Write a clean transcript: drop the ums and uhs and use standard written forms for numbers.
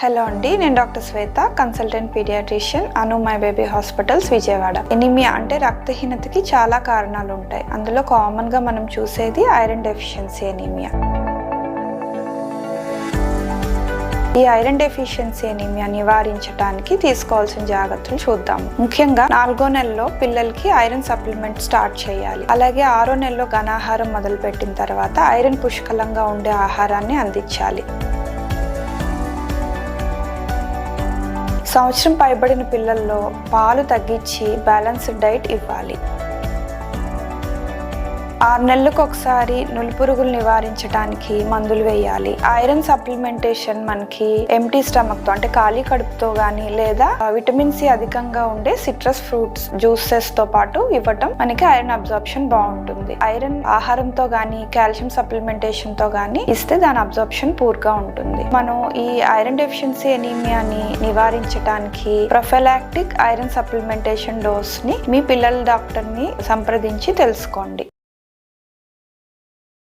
Hello అండి, నేను doctor Shweta, consultant paediatrician, Anu my baby hospitals, Vijayawada. Anaemia అంటే రక్తహీనతకి చాలా కారణాలు ఉంటాయి. అందులో కామన్గా మనం చూసేది ఐరన్ డెఫిషియన్సీ ఎనీమియా. ఈ ఐరన్ డెఫిషియన్సీ ఎనీమియా నివారించడానికి తీసుకోవాల్సిన జాగ్రత్తలు చూద్దాము. ముఖ్యంగా 4వ నెలలో పిల్లలకి ఐరన్ సప్లిమెంట్ స్టార్ట్ చేయాలి. అలాగే 6వ నెలలో ఘనాహారం మొదలుపెట్టిన తర్వాత ఐరన్ పుష్కలంగా ఉండే ఆహారాన్ని అందించాలి. సంవత్సరం పైబడిన పిల్లల్లో పాలు తగ్గించి బ్యాలెన్స్డ్ డైట్ ఇవ్వాలి. 6 నెలలకు ఒకసారి నులిపురుగులు నివారించడానికి మందులు వేయాలి. ఐరన్ సప్లిమెంటేషన్ మనకి ఎంటీ స్టమక్ తో అంటే ఖాళీ కడుపుతో గానీ లేదా విటమిన్ సి అధికంగా ఉండే సిట్రస్ ఫ్రూట్స్ జ్యూసెస్ తో పాటు ఇవ్వటం మనకి ఐరన్ అబ్జార్ప్షన్ బాగుంటుంది. ఐరన్ ఆహారంతో గానీ కాల్షియం సప్లిమెంటేషన్ తో గానీ ఇస్తే దాని అబ్జార్ప్షన్ పూర్గా ఉంటుంది. మనం ఈ ఐరన్ డెఫిషియన్సీ ఎనీమియాని నివారించడానికి ప్రొఫైలాక్టిక్ ఐరన్ సప్లిమెంటేషన్ డోస్ ని మీ పిల్లల డాక్టర్ ని సంప్రదించి తెలుసుకోండి.